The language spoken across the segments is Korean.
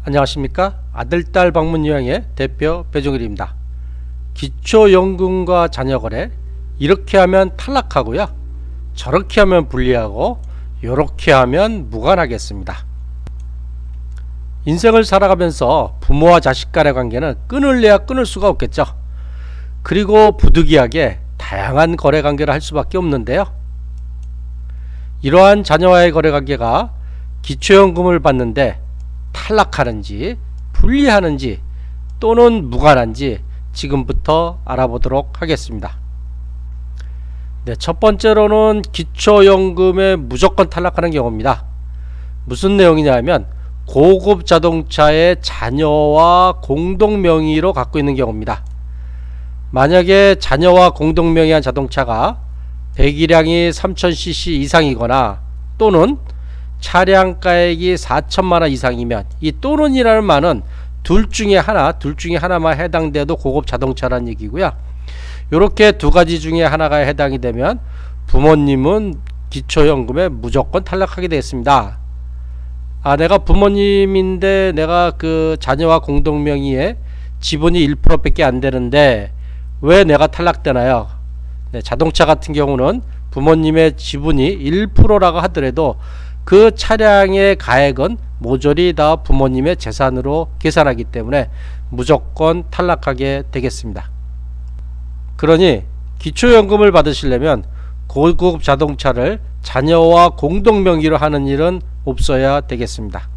안녕하십니까? 아들딸 방문 요양의 대표 배종일입니다. 기초연금과 자녀거래 이렇게 하면 탈락하고요, 저렇게 하면 불리하고 이렇게 하면 무관하겠습니다. 인생을 살아가면서 부모와 자식 간의 관계는 끊을래야 끊을 수가 없겠죠. 그리고 부득이하게 다양한 거래 관계를 할 수밖에 없는데요, 이러한 자녀와의 거래 관계가 기초연금을 받는데 탈락하는지 불리하는지 또는 무관한지 지금부터 알아보도록 하겠습니다. 첫 번째로는 기초연금에 무조건 탈락하는 경우입니다. 무슨 내용이냐 하면 고급 자동차의 자녀와 공동명의로 갖고 있는 경우입니다. 만약에 자녀와 공동명의한 자동차가 배기량이 3000cc 이상이거나 또는 차량가액이 4천만원 이상이면, 이 또는이라는 말은 둘 중에 하나만 해당돼도 고급 자동차라는 얘기고요. 이렇게 두 가지 중에 하나가 해당이 되면 부모님은 기초연금에 무조건 탈락하게 되겠습니다. 내가 부모님인데 내가 그 자녀와 공동명의의 지분이 1%밖에 안 되는데 왜 내가 탈락되나요? 자동차 같은 경우는 부모님의 지분이 1%라고 하더라도 그 차량의 가액은 모조리 다 부모님의 재산으로 계산하기 때문에 무조건 탈락하게 되겠습니다. 그러니 기초연금을 받으시려면 고급 자동차를 자녀와 공동명의로 하는 일은 없어야 되겠습니다.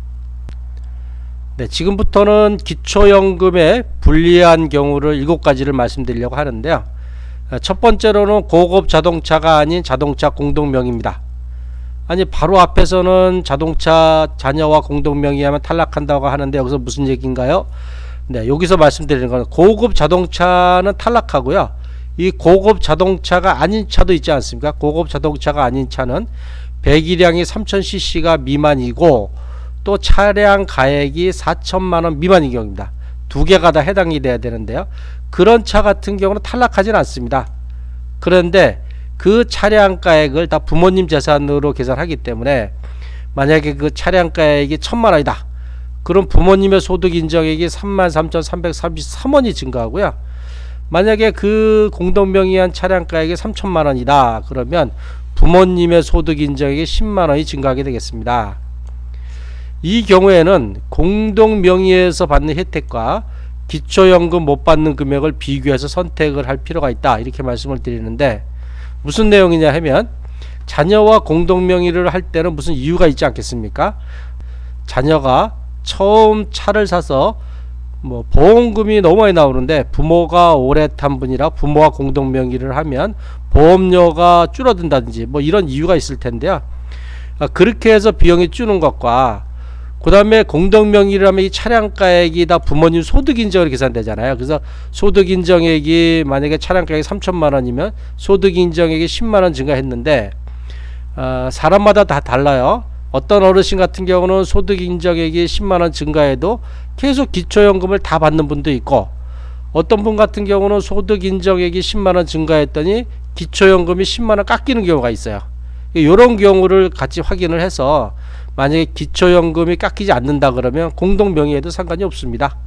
지금부터는 기초연금에 불리한 경우를 7가지를 말씀드리려고 하는데요. 첫 번째로는 고급 자동차가 아닌 자동차 공동명의입니다. 바로 앞에서는 자동차 자녀와 공동명의하면 탈락한다고 하는데 여기서 무슨 얘기인가요? 여기서 말씀드리는 건 고급 자동차는 탈락하고요, 이 고급 자동차가 아닌 차도 있지 않습니까? 고급 자동차가 아닌 차는 배기량이 3000cc가 미만이고 또 차량 가액이 4천만원 미만인 경우입니다. 두 개가 다 해당이 돼야 되는데요, 그런 차 같은 경우는 탈락하지는 않습니다. 그런데 그 차량가액을 다 부모님 재산으로 계산하기 때문에 만약에 그 차량가액이 1000만원이다. 그럼 부모님의 소득인정액이 33,333원이 증가하고요, 만약에 그 공동명의한 차량가액이 3000만원이다. 그러면 부모님의 소득인정액이 10만원이 증가하게 되겠습니다. 이 경우에는 공동명의에서 받는 혜택과 기초연금 못 받는 금액을 비교해서 선택을 할 필요가 있다, 이렇게 말씀을 드리는데, 무슨 내용이냐 하면 자녀와 공동명의를 할 때는 무슨 이유가 있지 않겠습니까? 자녀가 처음 차를 사서 보험금이 너무 많이 나오는데 부모가 오래 탄 분이라 부모와 공동명의를 하면 보험료가 줄어든다든지 이런 이유가 있을 텐데요. 그렇게 해서 비용이 주는 것과 그 다음에 공동명의를 하면 이 차량가액이 다 부모님 소득인정으로 계산되잖아요. 그래서 소득인정액이 만약에 차량가액이 3천만원이면 소득인정액이 10만원 증가했는데, 사람마다 다 달라요. 어떤 어르신 같은 경우는 소득인정액이 10만원 증가해도 계속 기초연금을 다 받는 분도 있고, 어떤 분 같은 경우는 소득인정액이 10만원 증가했더니 기초연금이 10만원 깎이는 경우가 있어요. 이런 경우를 같이 확인을 해서 만약에 기초연금이 깎이지 않는다 그러면 공동명의에도 상관이 없습니다.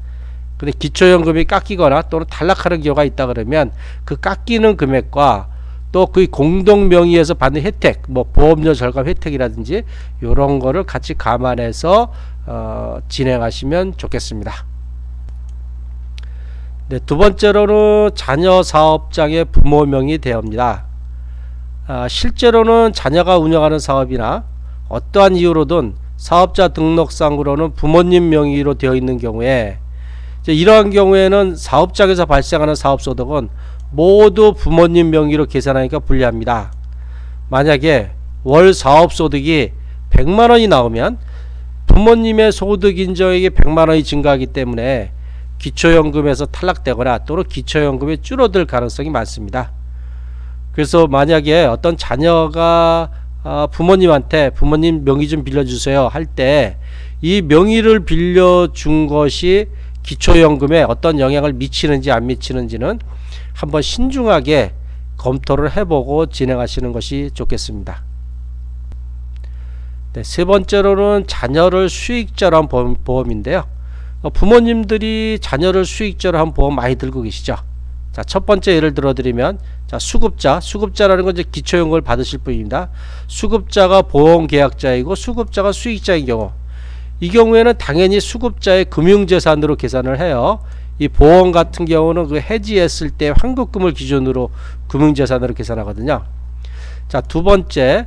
근데 기초연금이 깎이거나 또는 탈락하는 경우가 있다 그러면 그 깎이는 금액과 또 그 공동명의에서 받는 혜택, 보험료 절감 혜택이라든지 이런 거를 같이 감안해서 진행하시면 좋겠습니다. 두 번째로는 자녀 사업장의 부모 명의 대여입니다. 실제로는 자녀가 운영하는 사업이나 어떠한 이유로든 사업자 등록상으로는 부모님 명의로 되어 있는 경우에, 이러한 경우에는 사업장에서 발생하는 사업소득은 모두 부모님 명의로 계산하니까 불리합니다. 만약에 월 사업소득이 100만원이 나오면 부모님의 소득인정액이 100만원이 증가하기 때문에 기초연금에서 탈락되거나 또는 기초연금이 줄어들 가능성이 많습니다. 그래서 만약에 어떤 자녀가 부모님한테 부모님 명의 좀 빌려주세요 할 때 이 명의를 빌려준 것이 기초연금에 어떤 영향을 미치는지 안 미치는지는 한번 신중하게 검토를 해보고 진행하시는 것이 좋겠습니다. 세 번째로는 자녀를 수익자로 한 보험인데요. 부모님들이 자녀를 수익자로 한 보험 많이 들고 계시죠. 자, 첫 번째 예를 들어드리면, 자, 수급자라는 건 이제 기초연금을 받으실 분입니다. 수급자가 보험계약자이고 수급자가 수익자인 경우, 이 경우에는 당연히 수급자의 금융재산으로 계산을 해요. 이 보험 같은 경우는 그 해지했을 때 환급금을 기준으로 금융재산으로 계산하거든요. 자, 두 번째,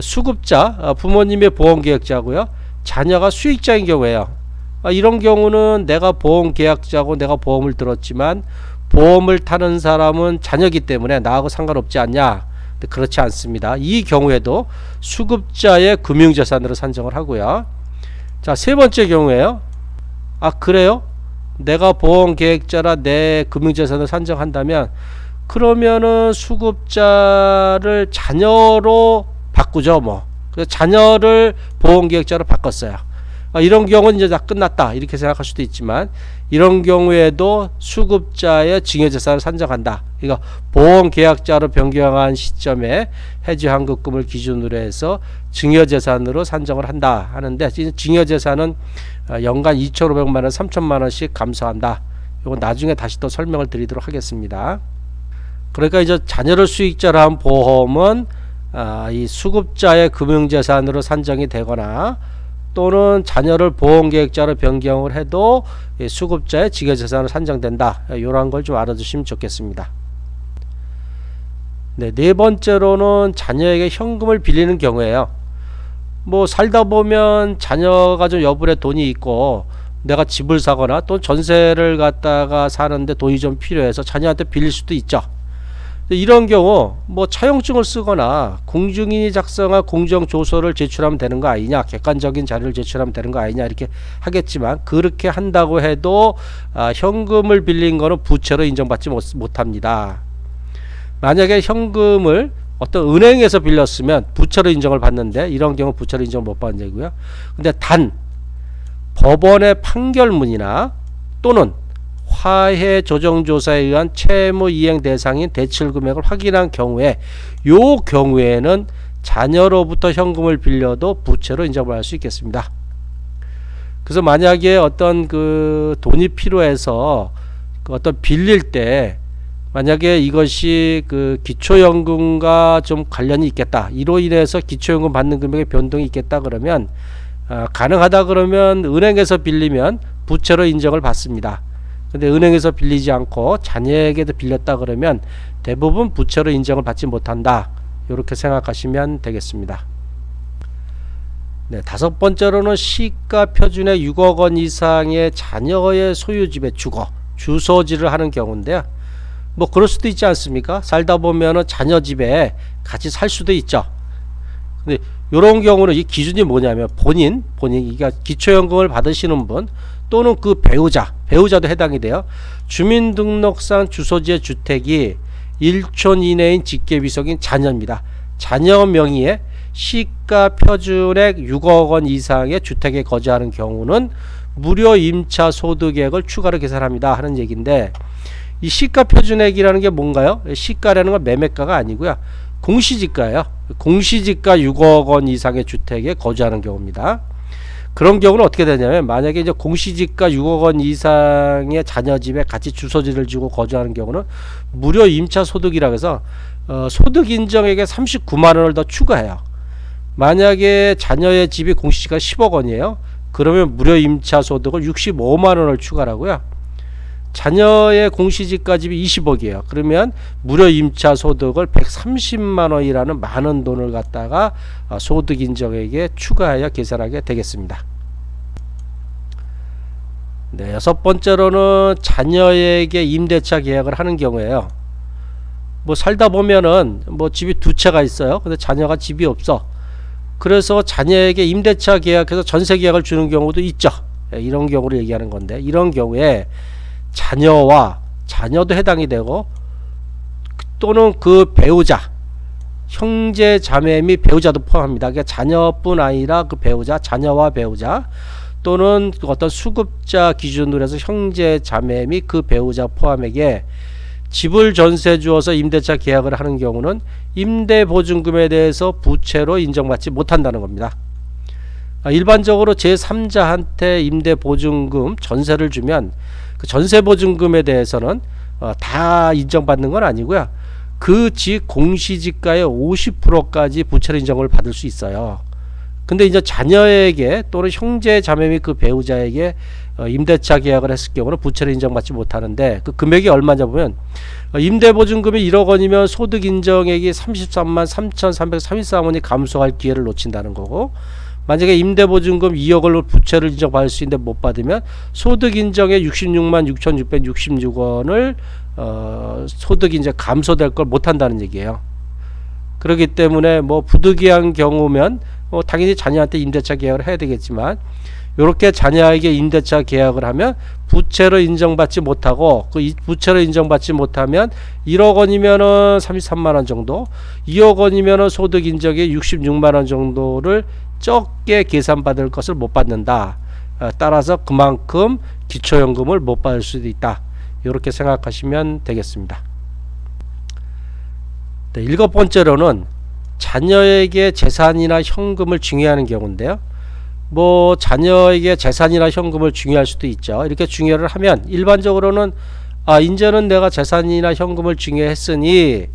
수급자, 부모님의 보험계약자고요. 자녀가 수익자인 경우에요. 이런 경우는 내가 보험계약자고 내가 보험을 들었지만 보험을 타는 사람은 자녀이기 때문에 나하고 상관없지 않냐? 근데 그렇지 않습니다. 이 경우에도 수급자의 금융재산으로 산정을 하고요. 자, 세 번째 경우에요. 그래요? 내가 보험계획자라 내 금융재산을 산정한다면 그러면은 수급자를 자녀로 바꾸죠. 그래서 자녀를 보험계획자로 바꿨어요. 이런 경우는 이제 다 끝났다 이렇게 생각할 수도 있지만, 이런 경우에도 수급자의 증여재산을 산정한다. 그러니까 보험계약자로 변경한 시점에 해지환급금을 기준으로 해서 증여재산으로 산정을 한다 하는데, 증여재산은 연간 2,500만원 3,000만원씩 감소한다. 이거 나중에 다시 또 설명을 드리도록 하겠습니다. 그러니까 이제 자녀를 수익자로 한 보험은 이 수급자의 금융재산으로 산정이 되거나, 또는 자녀를 보험계획자로 변경을 해도 수급자의 증여재산으로 산정된다. 이런 걸 좀 알아두시면 좋겠습니다. 네 번째로는 자녀에게 현금을 빌리는 경우에요. 살다 보면 자녀가 좀 여분의 돈이 있고 내가 집을 사거나 또 전세를 갖다가 사는데 돈이 좀 필요해서 자녀한테 빌릴 수도 있죠. 이런 경우 차용증을 쓰거나 공증인이 작성한 공정조서를 제출하면 되는 거 아니냐, 객관적인 자료를 제출하면 되는 거 아니냐 이렇게 하겠지만, 그렇게 한다고 해도 현금을 빌린 거는 부채로 인정받지 못합니다. 만약에 현금을 어떤 은행에서 빌렸으면 부채로 인정을 받는데, 이런 경우 부채로 인정을 못 받는 얘기고요. 근데 단 법원의 판결문이나 또는 화해 조정조사에 의한 채무 이행 대상인 대출 금액을 확인한 경우에, 요 경우에는 자녀로부터 현금을 빌려도 부채로 인정받을 수 있겠습니다. 그래서 만약에 어떤 그 돈이 필요해서 어떤 빌릴 때, 만약에 이것이 그 기초연금과 좀 관련이 있겠다, 이로 인해서 기초연금 받는 금액의 변동이 있겠다 그러면 가능하다 그러면 은행에서 빌리면 부채로 인정을 받습니다. 근데 은행에서 빌리지 않고 자녀에게도 빌렸다 그러면 대부분 부채로 인정을 받지 못한다. 이렇게 생각하시면 되겠습니다. 네, 다섯 번째로는 시가 표준의 6억 원 이상의 자녀의 소유집의 주소지를 하는 경우인데요. 그럴 수도 있지 않습니까? 살다 보면은 자녀 집에 같이 살 수도 있죠. 근데 이런 경우는 이 기준이 뭐냐면 본인, 그러니까 기초연금을 받으시는 분 또는 그 배우자도 해당이 돼요. 주민등록상 주소지의 주택이 1촌 이내인 직계비속인 자녀입니다. 자녀 명의의 시가 표준액 6억 원 이상의 주택에 거주하는 경우는 무료 임차 소득액을 추가로 계산합니다 하는 얘기인데, 이 시가 표준액이라는 게 뭔가요? 시가라는 건 매매가가 아니고요, 공시지가예요. 공시지가 6억 원 이상의 주택에 거주하는 경우입니다. 그런 경우는 어떻게 되냐면, 만약에 이제 공시지가 6억 원 이상의 자녀 집에 같이 주소지를 주고 거주하는 경우는 무료 임차 소득이라고 해서 소득 인정액에 39만 원을 더 추가해요. 만약에 자녀의 집이 공시지가 10억 원이에요. 그러면 무료 임차 소득을 65만 원을 추가하고요. 자녀의 공시지가 집이 20억이에요. 그러면 무료 임차 소득을 130만 원이라는 많은 돈을 갖다가 소득 인정액에 추가하여 계산하게 되겠습니다. 네, 여섯 번째로는 자녀에게 임대차 계약을 하는 경우에요. 살다 보면은 집이 두 채가 있어요. 근데 자녀가 집이 없어. 그래서 자녀에게 임대차 계약해서 전세 계약을 주는 경우도 있죠. 이런 경우를 얘기하는 건데, 이런 경우에 자녀도 해당이 되고, 또는 그 배우자, 형제 자매 및 배우자도 포함합니다. 그러니까 자녀뿐 아니라 그 배우자, 자녀와 배우자, 또는 어떤 수급자 기준으로 해서 형제 자매 및 그 배우자 포함에게 집을 전세 주어서 임대차 계약을 하는 경우는 임대보증금에 대해서 부채로 인정받지 못한다는 겁니다. 일반적으로 제3자한테 임대보증금 전세를 주면 그 전세보증금에 대해서는 다 인정받는 건 아니고요. 그 집 공시지가의 50%까지 부채로 인정을 받을 수 있어요. 근데 이제 자녀에게 또는 형제 자매 및 그 배우자에게 임대차 계약을 했을 경우는 부채를 인정받지 못하는데, 그 금액이 얼마냐 보면 임대보증금이 1억 원이면 소득 인정액이 33만 3,334원이 감소할 기회를 놓친다는 거고, 만약에 임대보증금 2억 원로 부채를 인정받을 수 있는데 못 받으면 소득 인정액 66만 6,666원을 소득이 이제 감소될 걸 못한다는 얘기예요. 그렇기 때문에 뭐 부득이한 경우면 당연히 자녀한테 임대차 계약을 해야 되겠지만, 이렇게 자녀에게 임대차 계약을 하면 부채로 인정받지 못하고, 그 부채로 인정받지 못하면 1억 원이면은 33만 원 정도, 2억 원이면은 소득 인정액 66만 원 정도를 적게 계산받을 것을 못 받는다. 따라서 그만큼 기초연금을 못 받을 수도 있다. 이렇게 생각하시면 되겠습니다. 네, 7번째로는 자녀에게 재산이나 현금을 증여하는 경우인데요. 뭐 자녀에게 재산이나 현금을 증여할 수도 있죠. 이렇게 증여를 하면 일반적으로는 이제는 내가 재산이나 현금을 증여했으니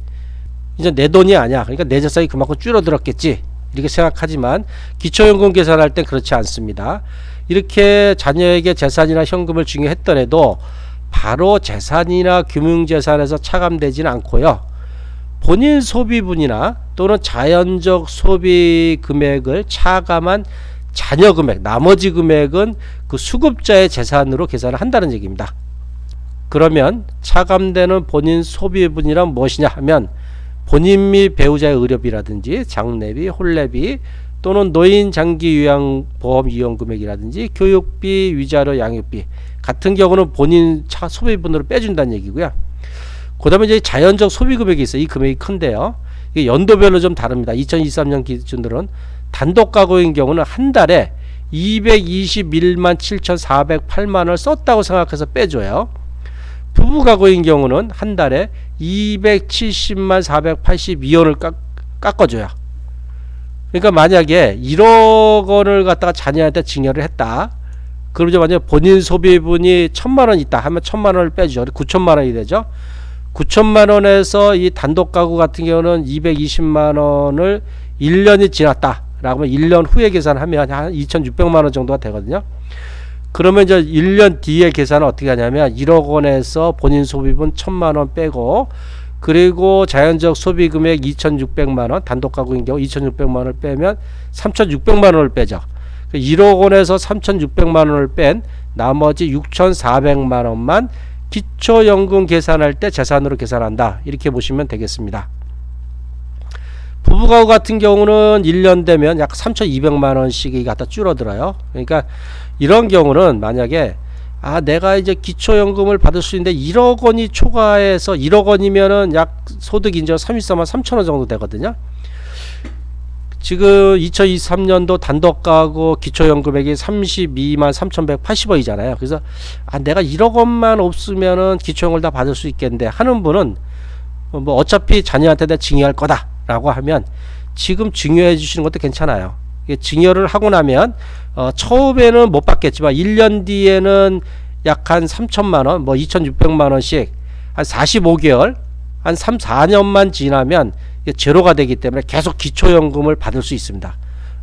이제 내 돈이 아니야, 그러니까 내 재산이 그만큼 줄어들었겠지, 이렇게 생각하지만 기초연금 계산할 땐 그렇지 않습니다. 이렇게 자녀에게 재산이나 현금을 증여했더라도 바로 재산이나 금융재산에서 차감되지는 않고요. 본인 소비분이나 또는 자연적 소비 금액을 차감한 자녀 금액, 나머지 금액은 그 수급자의 재산으로 계산을 한다는 얘기입니다. 그러면 차감되는 본인 소비분이란 무엇이냐 하면 본인 및 배우자의 의료비라든지 장례비, 혼례비 또는 노인 장기 요양보험 이용 금액이라든지 교육비, 위자료, 양육비 같은 경우는 본인 소비분으로 빼준다는 얘기고요. 그 다음에 이제 자연적 소비 금액이 있어요. 이 금액이 큰데요. 이게 연도별로 좀 다릅니다. 2023년 기준으로는 단독 가구인 경우는 한 달에 221만 7,408만 원을 썼다고 생각해서 빼줘요. 부부 가구인 경우는 한 달에 270만 482원을 깎아줘요. 그러니까 만약에 1억 원을 갖다가 자녀한테 증여를 했다. 그러면 만약에 본인 소비분이 1,000만 원 있다 하면 1,000만 원을 빼주죠. 9천만 원이 되죠. 9천만 원에서 이 단독 가구 같은 경우는 220만 원을 1년이 지났다 라고 하면 1년 후에 계산하면 한 2,600만 원 정도가 되거든요. 그러면 이제 1년 뒤에 계산은 어떻게 하냐면 1억 원에서 본인 소비분 1,000만 원 빼고, 그리고 자연적 소비 금액 2,600만 원, 단독 가구인 경우 2,600만 원을 빼면 3,600만 원을 빼죠. 1억 원에서 3,600만 원을 뺀 나머지 6,400만 원만 기초연금 계산할 때 재산으로 계산한다. 이렇게 보시면 되겠습니다. 부부가구 같은 경우는 1년 되면 약 3,200만 원씩이 갖다 줄어들어요. 그러니까 이런 경우는 만약에 내가 이제 기초연금을 받을 수 있는데 1억 원이 초과해서 1억 원이면은 약 소득 인정 34만 3천 원 정도 되거든요. 지금 2023년도 단독 가구 기초연금액이 32만 3,180원이잖아요. 그래서 내가 1억 원만 없으면은 기초연금을 다 받을 수 있겠는데 하는 분은 뭐 어차피 자녀한테 내가 증여할 거다 라고 하면 지금 증여해 주시는 것도 괜찮아요. 증여를 하고 나면 처음에는 못 받겠지만 1년 뒤에는 약 한 3천만 원, 뭐 2,600만 원씩 한 45개월, 한 3, 4년만 지나면 제로가 되기 때문에 계속 기초연금을 받을 수 있습니다.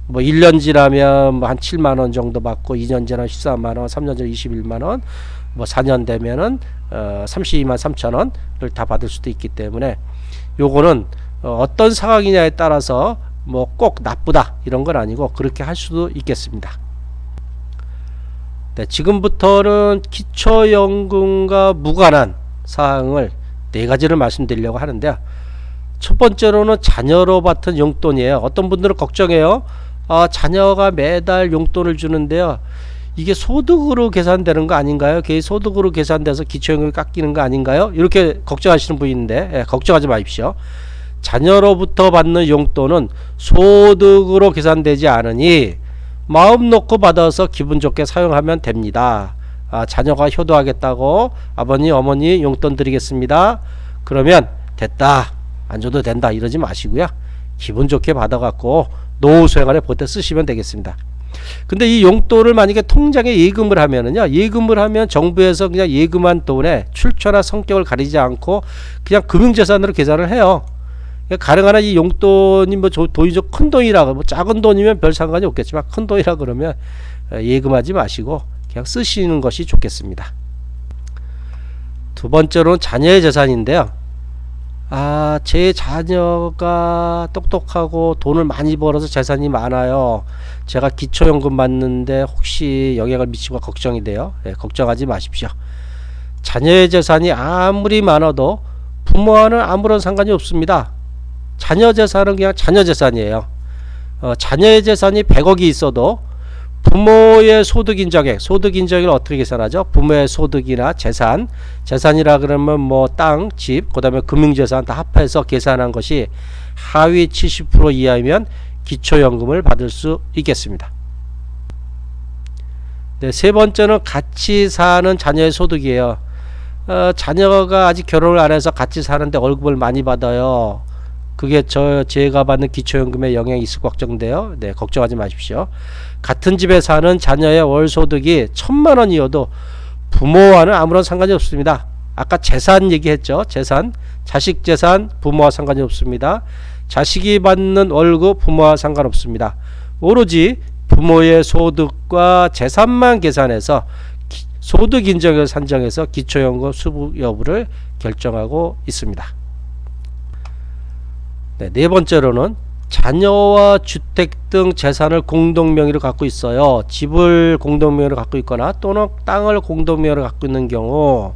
뭐 1년 지나면 뭐 한 7만 원 정도 받고, 2년 지나면 14만 원, 3년 지나면 21만 원, 뭐 4년 되면은 32만 3천 원을 다 받을 수도 있기 때문에 요거는 어떤 상황이냐에 따라서 뭐 꼭 나쁘다 이런 건 아니고 그렇게 할 수도 있겠습니다. 네, 지금부터는 기초연금과 무관한 사항을 4가지를 말씀드리려고 하는데요. 첫 번째로는 자녀로 받은 용돈이에요. 어떤 분들은 걱정해요. 자녀가 매달 용돈을 주는데요, 이게 소득으로 계산되는 거 아닌가요? 그게 소득으로 계산돼서 기초연금이 깎이는 거 아닌가요? 이렇게 걱정하시는 분이 있는데 걱정하지 마십시오. 자녀로부터 받는 용돈은 소득으로 계산되지 않으니 마음 놓고 받아서 기분 좋게 사용하면 됩니다. 자녀가 효도하겠다고 아버님 어머니 용돈 드리겠습니다. 그러면 됐다, 안 줘도 된다 이러지 마시고요. 기분 좋게 받아갖고 노후 생활에 보태 쓰시면 되겠습니다. 근데 이 용돈을 만약에 통장에 예금을 하면은요, 예금을 하면 정부에서 그냥 예금한 돈에 출처나 성격을 가리지 않고 그냥 금융재산으로 계산을 해요. 그러니까 가능한 한 이 용돈이 뭐 돈이 좀 큰 돈이라, 뭐 작은 돈이면 별 상관이 없겠지만 큰 돈이라 그러면 예금하지 마시고 그냥 쓰시는 것이 좋겠습니다. 두 번째로는 자녀의 재산인데요. 제 자녀가 똑똑하고 돈을 많이 벌어서 재산이 많아요. 제가 기초연금 받는데 혹시 영향을 미치고 걱정이 돼요. 걱정하지 마십시오. 자녀의 재산이 아무리 많아도 부모와는 아무런 상관이 없습니다. 자녀 재산은 그냥 자녀 재산이에요. 자녀의 재산이 100억이 있어도 부모의 소득 인정액을 어떻게 계산하죠? 부모의 소득이나 재산이라 그러면 뭐 땅, 집, 그 다음에 금융재산 다 합해서 계산한 것이 하위 70% 이하이면 기초연금을 받을 수 있겠습니다. 네, 세 번째는 같이 사는 자녀의 소득이에요. 자녀가 아직 결혼을 안 해서 같이 사는데 월급을 많이 받아요. 그게 제가 받는 기초연금에 영향이 있을 걱정돼요. 네, 걱정하지 마십시오. 같은 집에 사는 자녀의 월 소득이 1,000만 원이어도 부모와는 아무런 상관이 없습니다. 아까 재산 얘기했죠. 자식 재산 부모와 상관이 없습니다. 자식이 받는 월급 부모와 상관없습니다. 오로지 부모의 소득과 재산만 계산해서 소득 인정을 산정해서 기초연금 수부 여부를 결정하고 있습니다. 네 번째로는 자녀와 주택 등 재산을 공동명의로 갖고 있어요. 집을 공동명의로 갖고 있거나 또는 땅을 공동명의로 갖고 있는 경우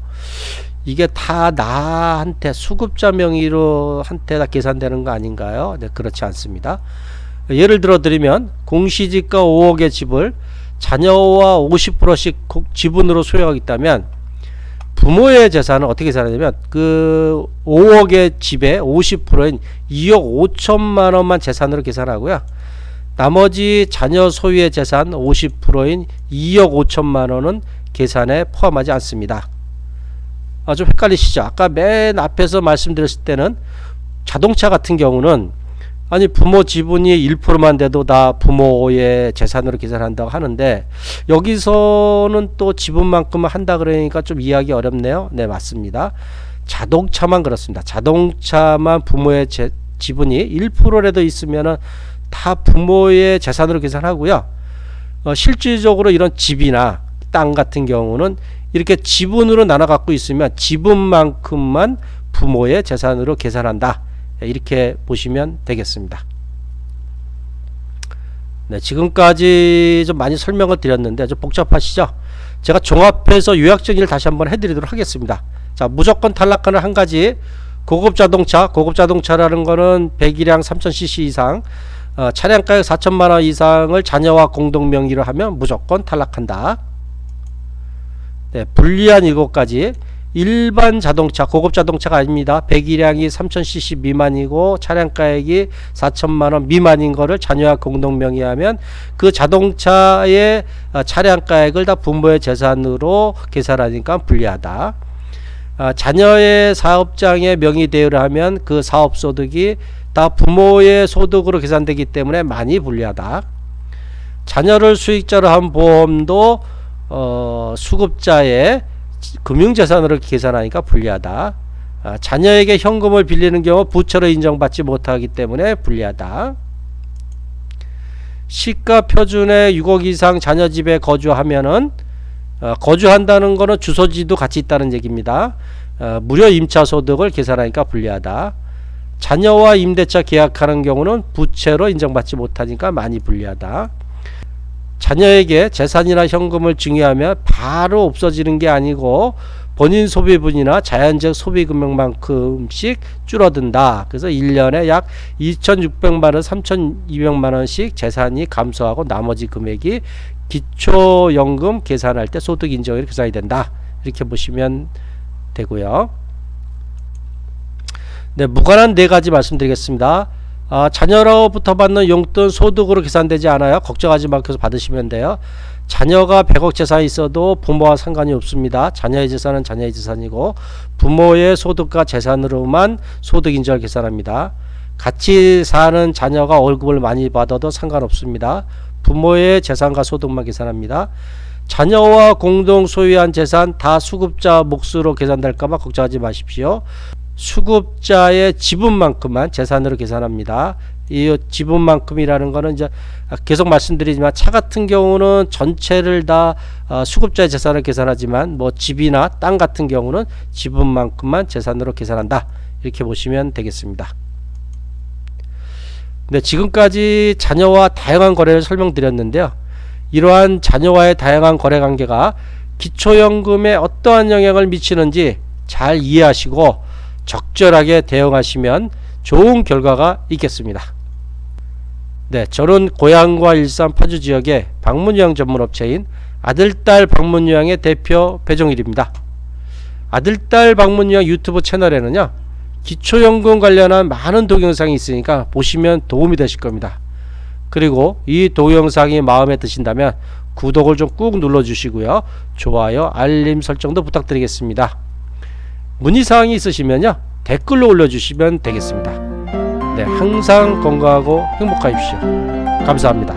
이게 다 나한테 수급자 명의로 한테 다 계산되는 거 아닌가요? 네, 그렇지 않습니다. 예를 들어 드리면 공시지가 5억의 집을 자녀와 50%씩 지분으로 소유하고 있다면 부모의 재산은 어떻게 계산하냐면 그 5억의 집에 50%인 2억 5천만 원만 재산으로 계산하고요. 나머지 자녀 소유의 재산 50%인 2억 5천만 원은 계산에 포함하지 않습니다. 좀 헷갈리시죠? 아까 맨 앞에서 말씀드렸을 때는 자동차 같은 경우는 부모 지분이 1%만 돼도 다 부모의 재산으로 계산한다고 하는데 여기서는 또 지분만큼만 한다 그러니까 좀 이해하기 어렵네요. 네, 맞습니다. 자동차만 그렇습니다. 자동차만 부모의 지분이 1%라도 있으면은 다 부모의 재산으로 계산하고요. 실질적으로 이런 집이나 땅 같은 경우는 이렇게 지분으로 나눠 갖고 있으면 지분만큼만 부모의 재산으로 계산한다. 이렇게 보시면 되겠습니다. 네, 지금까지 좀 많이 설명을 드렸는데 좀 복잡하시죠? 제가 종합해서 요약정리를 다시 한번 해드리도록 하겠습니다. 자, 무조건 탈락하는 한 가지, 고급 자동차라는 거는 배기량 3000cc 이상, 차량가액 4천만원 이상을 자녀와 공동명의로 하면 무조건 탈락한다. 네, 불리한 7가지. 일반 자동차, 고급 자동차가 아닙니다. 배기량이 3000cc 미만이고 차량가액이 4천만원 미만인 거를 자녀와 공동명의하면 그 자동차의 차량가액을 다 부모의 재산으로 계산하니까 불리하다. 자녀의 사업장에 명의대여를 하면 그 사업소득이 다 부모의 소득으로 계산되기 때문에 많이 불리하다. 자녀를 수익자로 한 보험도 수급자의 금융재산으로 계산하니까 불리하다. 자녀에게 현금을 빌리는 경우 부채로 인정받지 못하기 때문에 불리하다. 시가 표준의 6억 이상 자녀 집에 거주하면은 거주한다는 거는 주소지도 같이 있다는 얘기입니다. 무료 임차 소득을 계산하니까 불리하다. 자녀와 임대차 계약하는 경우는 부채로 인정받지 못하니까 많이 불리하다. 자녀에게 재산이나 현금을 증여하면 바로 없어지는 게 아니고 본인 소비분이나 자연적 소비 금액만큼씩 줄어든다. 그래서 1년에 약 2,600만원, 3,200만원씩 재산이 감소하고 나머지 금액이 기초연금 계산할 때 소득 인정으로 계산이 된다. 이렇게 보시면 되고요. 네, 무관한 4가지 말씀드리겠습니다. 자녀로부터 받는 용돈 소득으로 계산되지 않아요. 걱정하지 말고 받으시면 돼요. 자녀가 100억 재산이 있어도 부모와 상관이 없습니다. 자녀의 재산은 자녀의 재산이고 부모의 소득과 재산으로만 소득 인정을 계산합니다. 같이 사는 자녀가 월급을 많이 받아도 상관없습니다. 부모의 재산과 소득만 계산합니다. 자녀와 공동 소유한 재산 다 수급자 몫으로 계산될까봐 걱정하지 마십시오. 수급자의 지분만큼만 재산으로 계산합니다. 이 지분만큼이라는 거는 이제 계속 말씀드리지만 차 같은 경우는 전체를 다 수급자의 재산을 계산하지만 뭐 집이나 땅 같은 경우는 지분만큼만 재산으로 계산한다. 이렇게 보시면 되겠습니다. 네, 지금까지 자녀와 다양한 거래를 설명드렸는데요. 이러한 자녀와의 다양한 거래 관계가 기초연금에 어떠한 영향을 미치는지 잘 이해하시고 적절하게 대응하시면 좋은 결과가 있겠습니다. 네, 저는 고향과 일산 파주 지역의 방문요양 전문업체인 아들딸 방문요양의 대표 배종일입니다. 아들딸 방문요양 유튜브 채널에는요, 기초연금 관련한 많은 동영상이 있으니까 보시면 도움이 되실 겁니다. 그리고 이 동영상이 마음에 드신다면 구독을 좀 꾹 눌러주시고요. 좋아요, 알림 설정도 부탁드리겠습니다. 문의사항이 있으시면요, 댓글로 올려주시면 되겠습니다. 네, 항상 건강하고 행복하십시오. 감사합니다.